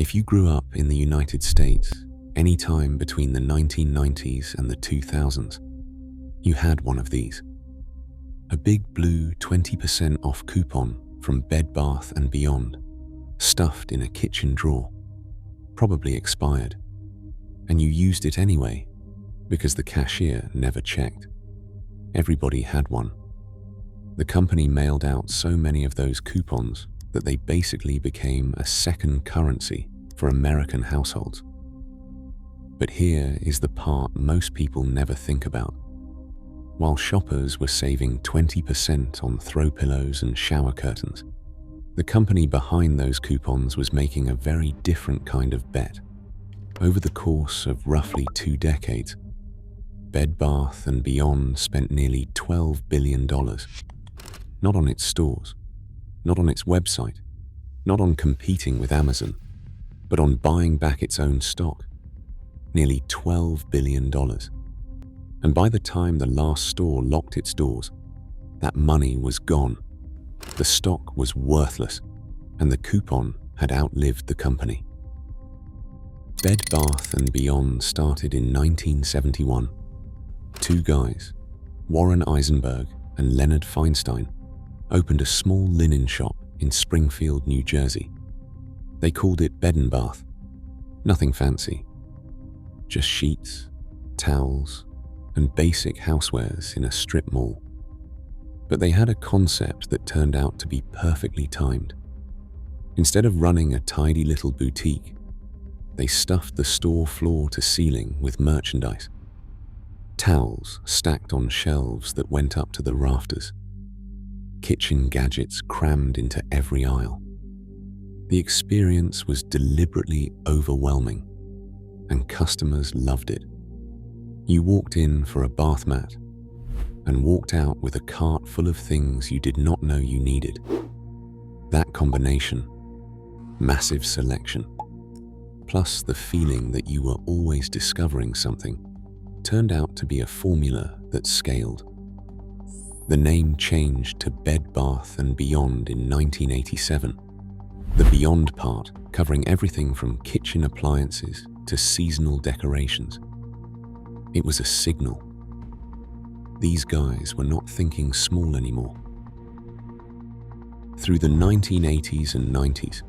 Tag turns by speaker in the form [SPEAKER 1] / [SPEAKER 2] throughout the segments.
[SPEAKER 1] If you grew up in the United States any time between the 1990s and the 2000s, you had one of these. A big blue 20% off coupon from Bed Bath & Beyond, stuffed in a kitchen drawer, probably expired, and you used it anyway because the cashier never checked. Everybody had one. The company mailed out so many of those coupons that they basically became a second currency for American households. But here is the part most people never think about. While shoppers were saving 20% on throw pillows and shower curtains, the company behind those coupons was making a very different kind of bet. Over the course of roughly 2 decades, Bed Bath & Beyond spent nearly $12 billion. Not on its stores, not on its website, not on competing with Amazon, but on buying back its own stock. Nearly $12 billion. And by the time the last store locked its doors, that money was gone. The stock was worthless, and the coupon had outlived the company. Bed Bath & Beyond started in 1971. 2 guys, Warren Eisenberg and Leonard Feinstein, opened a small linen shop in Springfield, New Jersey. They called it Bed & Bath. Nothing fancy. Just sheets, towels, and basic housewares in a strip mall. But they had a concept that turned out to be perfectly timed. Instead of running a tidy little boutique, they stuffed the store floor to ceiling with merchandise. Towels stacked on shelves that went up to the rafters. Kitchen gadgets crammed into every aisle. The experience was deliberately overwhelming, and customers loved it. You walked in for a bath mat and walked out with a cart full of things you did not know you needed. That combination, massive selection, plus the feeling that you were always discovering something, turned out to be a formula that scaled. The name changed to Bed Bath & Beyond in 1987. The Beyond part covering everything from kitchen appliances to seasonal decorations. It was a signal. These guys were not thinking small anymore. Through the 1980s and 90s,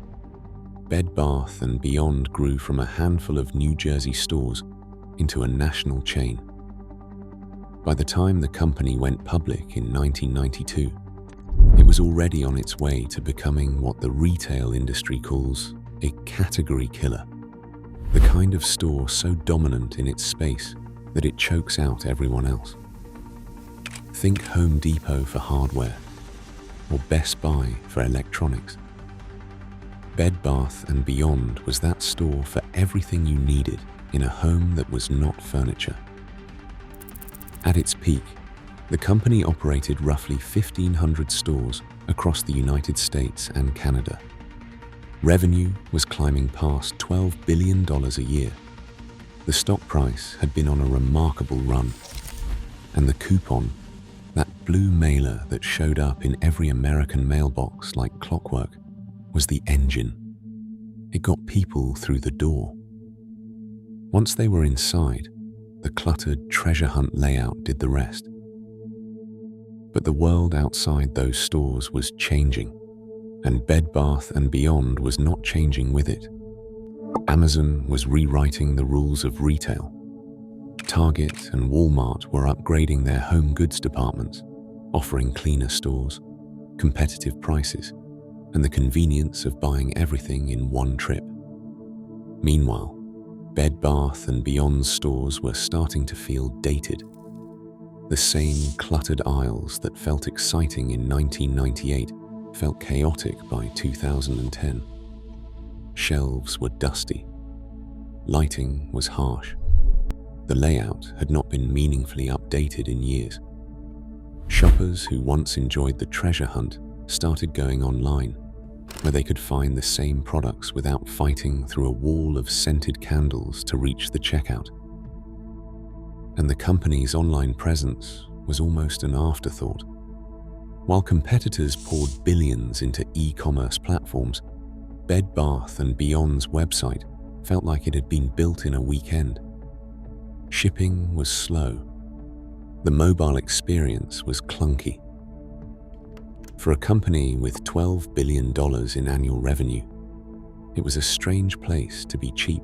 [SPEAKER 1] Bed Bath & Beyond grew from a handful of New Jersey stores into a national chain. By the time the company went public in 1992, it was already on its way to becoming what the retail industry calls a category killer. The kind of store so dominant in its space that it chokes out everyone else. Think Home Depot for hardware, or Best Buy for electronics. Bed Bath & Beyond was that store for everything you needed in a home that was not furniture. At its peak, the company operated roughly 1,500 stores across the United States and Canada. Revenue was climbing past $12 billion a year. The stock price had been on a remarkable run, and the coupon, that blue mailer that showed up in every American mailbox like clockwork, was the engine. It got people through the door. Once they were inside, the cluttered treasure hunt layout did the rest. But the world outside those stores was changing, and Bed Bath & Beyond was not changing with it. Amazon was rewriting the rules of retail. Target and Walmart were upgrading their home goods departments, offering cleaner stores, competitive prices, and the convenience of buying everything in one trip. Meanwhile, Bed Bath & Beyond stores were starting to feel dated. The same cluttered aisles that felt exciting in 1998 felt chaotic by 2010. Shelves were dusty. Lighting was harsh. The layout had not been meaningfully updated in years. Shoppers who once enjoyed the treasure hunt started going online, where they could find the same products without fighting through a wall of scented candles to reach the checkout. And the company's online presence was almost an afterthought. While competitors poured billions into e-commerce platforms, Bed Bath & Beyond's website felt like it had been built in a weekend. Shipping was slow. The mobile experience was clunky. For a company with $12 billion in annual revenue, it was a strange place to be cheap.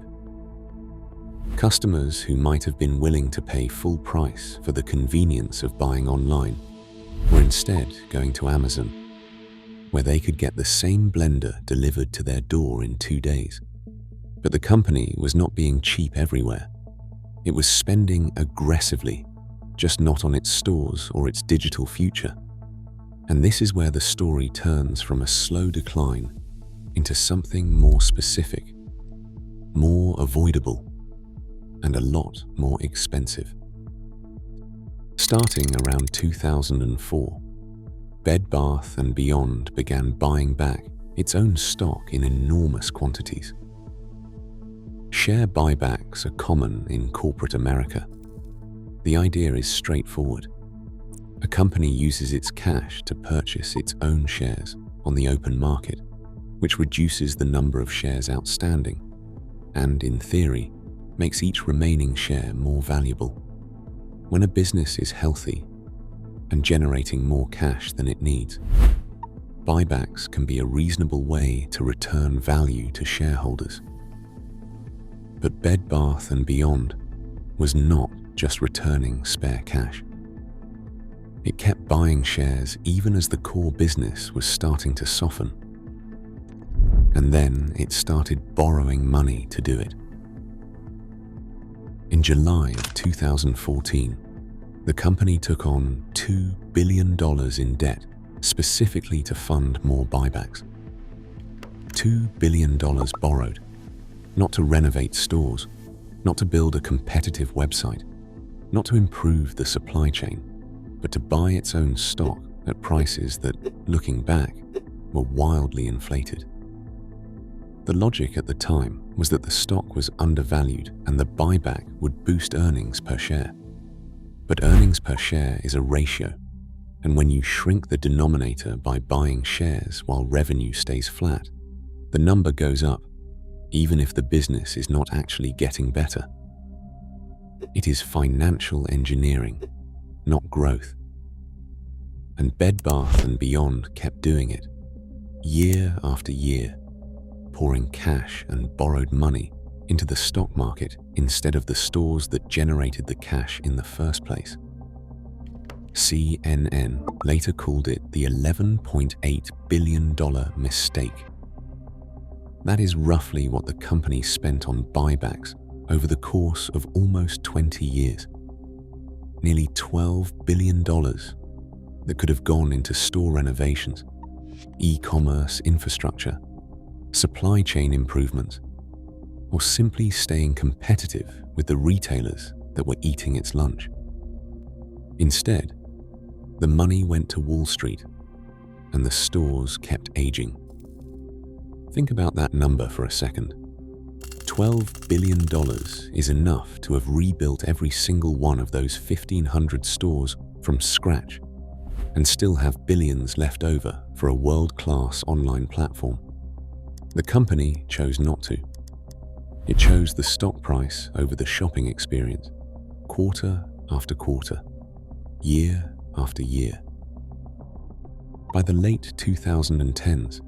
[SPEAKER 1] Customers who might have been willing to pay full price for the convenience of buying online were instead going to Amazon, where they could get the same blender delivered to their door in 2 days. But the company was not being cheap everywhere. It was spending aggressively, just not on its stores or its digital future. And this is where the story turns from a slow decline into something more specific, more avoidable, and a lot more expensive. Starting around 2004, Bed Bath & Beyond began buying back its own stock in enormous quantities. Share buybacks are common in corporate America. The idea is straightforward. A company uses its cash to purchase its own shares on the open market, which reduces the number of shares outstanding and, in theory, makes each remaining share more valuable. When a business is healthy and generating more cash than it needs, buybacks can be a reasonable way to return value to shareholders. But Bed Bath & Beyond was not just returning spare cash. It kept buying shares even as the core business was starting to soften. And then it started borrowing money to do it. In July of 2014, the company took on $2 billion in debt specifically to fund more buybacks. $2 billion borrowed, not to renovate stores, not to build a competitive website, not to improve the supply chain, but to buy its own stock at prices that, looking back, were wildly inflated. The logic at the time was that the stock was undervalued and the buyback would boost earnings per share. But earnings per share is a ratio, and when you shrink the denominator by buying shares while revenue stays flat, the number goes up, even if the business is not actually getting better. It is financial engineering, not growth. And Bed Bath & Beyond kept doing it, year after year, pouring cash and borrowed money into the stock market instead of the stores that generated the cash in the first place. CNN later called it the $11.8 billion mistake. That is roughly what the company spent on buybacks over the course of almost 20 years. Nearly $12 billion that could have gone into store renovations, e-commerce infrastructure, supply chain improvements, or simply staying competitive with the retailers that were eating its lunch. Instead, the money went to Wall Street and the stores kept aging. Think about that number for a second. $12 billion is enough to have rebuilt every single one of those 1,500 stores from scratch and still have billions left over for a world-class online platform. The company chose not to. It chose the stock price over the shopping experience, quarter after quarter, year after year. By the late 2010s,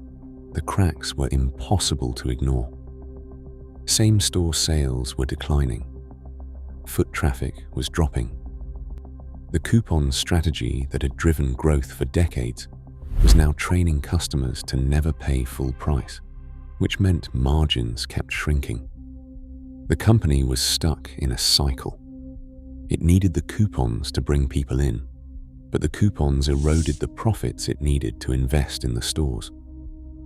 [SPEAKER 1] the cracks were impossible to ignore. Same-store sales were declining. Foot traffic was dropping. The coupon strategy that had driven growth for decades was now training customers to never pay full price, which meant margins kept shrinking. The company was stuck in a cycle. It needed the coupons to bring people in, but the coupons eroded the profits it needed to invest in the stores.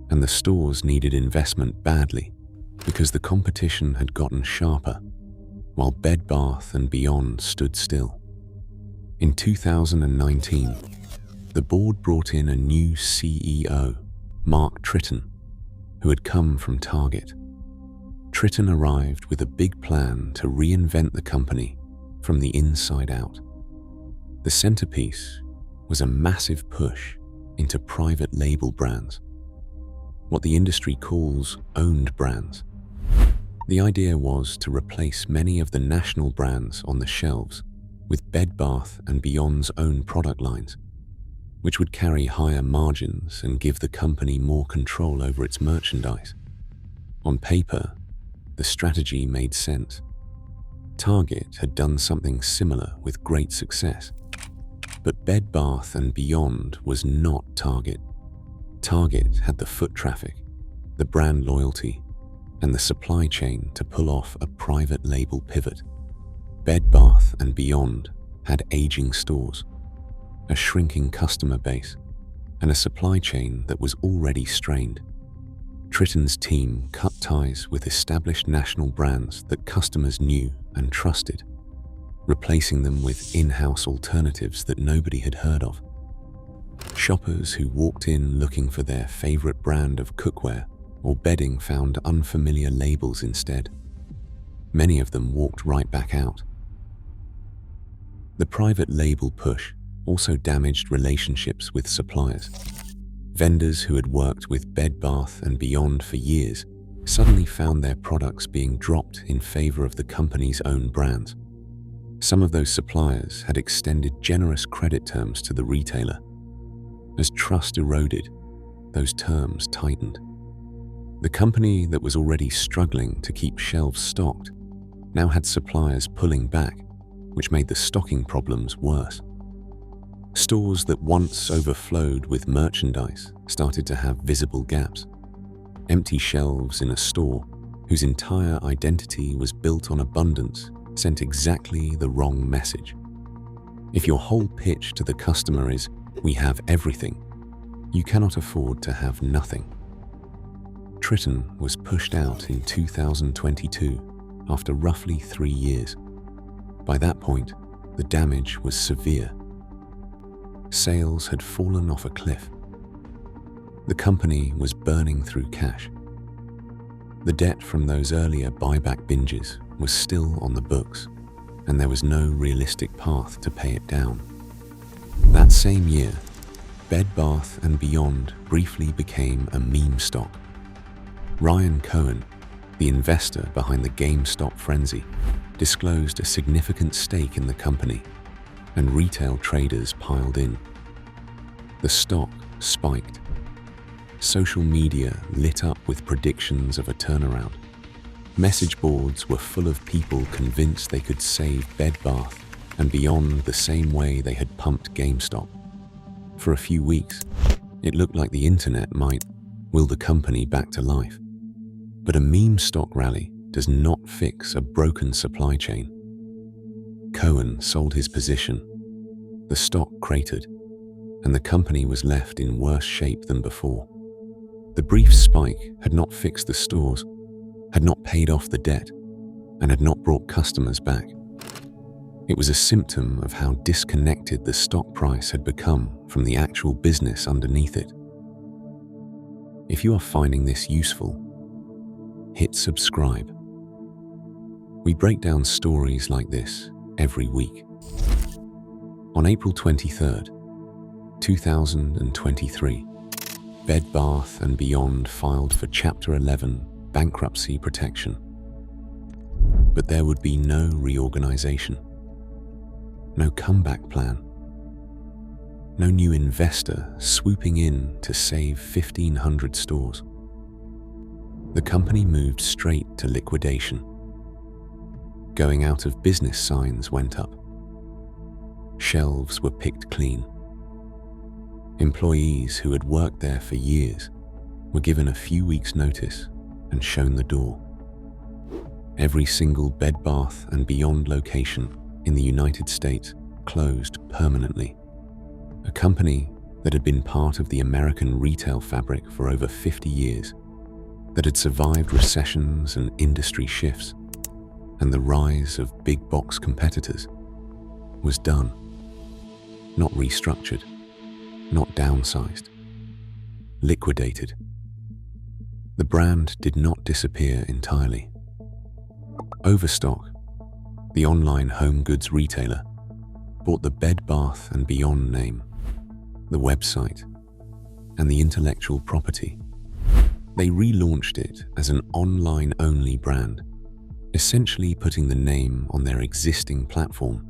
[SPEAKER 1] And the stores needed investment badly because the competition had gotten sharper, while Bed Bath & Beyond stood still. In 2019, the board brought in a new CEO, Mark Tritton, who had come from Target. Tritton arrived with a big plan to reinvent the company from the inside out. The centerpiece was a massive push into private label brands. what the industry calls owned brands. The idea was to replace many of the national brands on the shelves with Bed Bath & Beyond's own product lines, which would carry higher margins and give the company more control over its merchandise. On paper, the strategy made sense. Target had done something similar with great success. But Bed Bath & Beyond was not Target. Target had the foot traffic, the brand loyalty, and the supply chain to pull off a private label pivot. Bed Bath & Beyond had aging stores, a shrinking customer base, and a supply chain that was already strained. Tritton's team cut ties with established national brands that customers knew and trusted, replacing them with in-house alternatives that nobody had heard of. Shoppers who walked in looking for their favorite brand of cookware or bedding found unfamiliar labels instead. Many of them walked right back out. The private label push also damaged relationships with suppliers. Vendors who had worked with Bed Bath & Beyond for years suddenly found their products being dropped in favor of the company's own brands. Some of those suppliers had extended generous credit terms to the retailer. As trust eroded, those terms tightened. The company that was already struggling to keep shelves stocked now had suppliers pulling back, which made the stocking problems worse. Stores that once overflowed with merchandise started to have visible gaps. Empty shelves in a store whose entire identity was built on abundance sent exactly the wrong message. If your whole pitch to the customer is, "We have everything," you cannot afford to have nothing. Tritton was pushed out in 2022 after roughly 3 years. By that point, the damage was severe. Sales had fallen off a cliff. The company was burning through cash. The debt from those earlier buyback binges was still on the books, and there was no realistic path to pay it down. That same year, Bed Bath & Beyond briefly became a meme stock. Ryan Cohen, the investor behind the GameStop frenzy, disclosed a significant stake in the company, and retail traders piled in. The stock spiked. Social media lit up with predictions of a turnaround. Message boards were full of people convinced they could save Bed Bath & Beyond the same way they had pumped GameStop. For a few weeks, it looked like the internet might will the company back to life. But a meme stock rally does not fix a broken supply chain. Cohen sold his position. The stock cratered, and the company was left in worse shape than before. The brief spike had not fixed the stores, had not paid off the debt, and had not brought customers back. It was a symptom of how disconnected the stock price had become from the actual business underneath it. If you are finding this useful, hit subscribe. We break down stories like this every week. On April 23rd, 2023, Bed Bath & Beyond filed for Chapter 11 bankruptcy protection. But there would be no reorganization, no comeback plan, no new investor swooping in to save 1,500 stores. The company moved straight to liquidation. Going out of business signs went up. Shelves were picked clean. Employees who had worked there for years were given a few weeks' notice and shown the door. Every single Bed Bath & Beyond location in the United States closed permanently. A company that had been part of the American retail fabric for over 50 years, that had survived recessions and industry shifts, and the rise of big box competitors, was done. Not restructured, not downsized, liquidated. The brand did not disappear entirely. Overstock, the online home goods retailer, bought the Bed Bath & Beyond name, the website, and the intellectual property. They relaunched it as an online-only brand, essentially putting the name on their existing platform.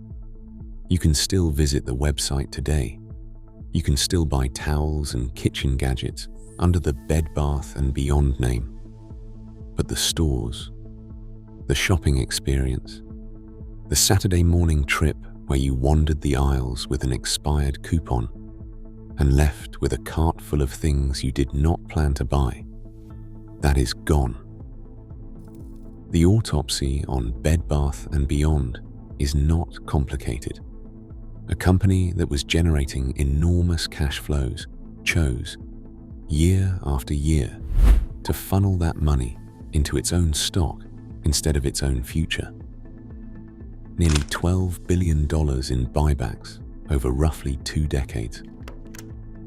[SPEAKER 1] You can still visit the website today. You can still buy towels and kitchen gadgets under the Bed Bath & Beyond name. But the stores, the shopping experience, the Saturday morning trip where you wandered the aisles with an expired coupon and left with a cart full of things you did not plan to buy, that is gone. The autopsy on Bed Bath & Beyond is not complicated. A company that was generating enormous cash flows chose, year after year, to funnel that money into its own stock instead of its own future. Nearly $12 billion in buybacks over roughly 2 decades.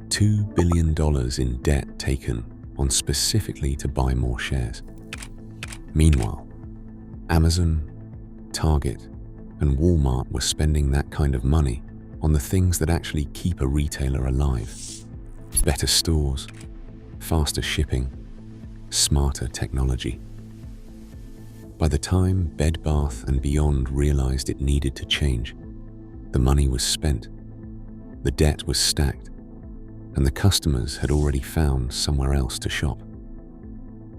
[SPEAKER 1] $2 billion in debt taken on specifically to buy more shares. Meanwhile, Amazon, Target, and Walmart were spending that kind of money on the things that actually keep a retailer alive. Better stores, faster shipping, smarter technology. By the time Bed Bath & Beyond realized it needed to change, the money was spent, the debt was stacked, and the customers had already found somewhere else to shop.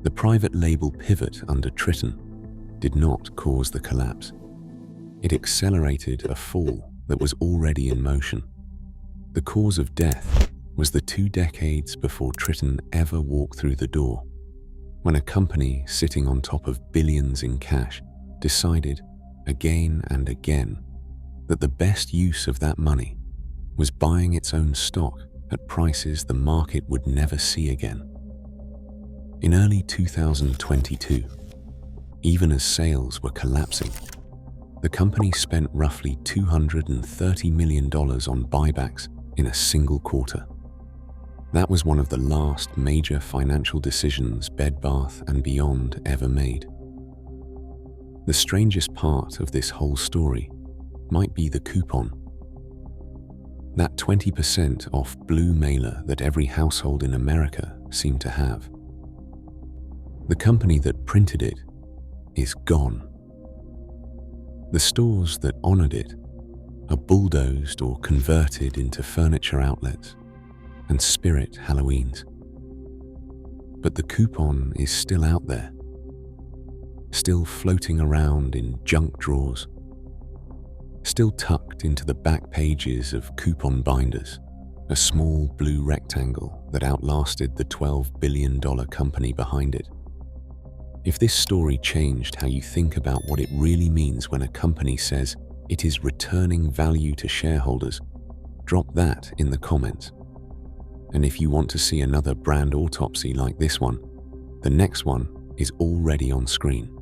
[SPEAKER 1] The private label pivot under Triton did not cause the collapse. It accelerated a fall that was already in motion. The cause of death was the 2 decades before Triton ever walked through the door, when a company sitting on top of billions in cash decided again and again that the best use of that money was buying its own stock at prices the market would never see again. In early 2022, even as sales were collapsing, the company spent roughly $230 million on buybacks in a single quarter. That was one of the last major financial decisions Bed Bath & Beyond ever made. The strangest part of this whole story might be the coupon. That 20% off blue mailer that every household in America seemed to have. The company that printed it is gone. The stores that honored it are bulldozed or converted into furniture outlets and spirit Halloweens. But the coupon is still out there, still floating around in junk drawers, still tucked into the back pages of coupon binders, a small blue rectangle that outlasted the $12 billion company behind it. If this story changed how you think about what it really means when a company says it is returning value to shareholders, drop that in the comments. And if you want to see another brand autopsy like this one, the next one is already on screen.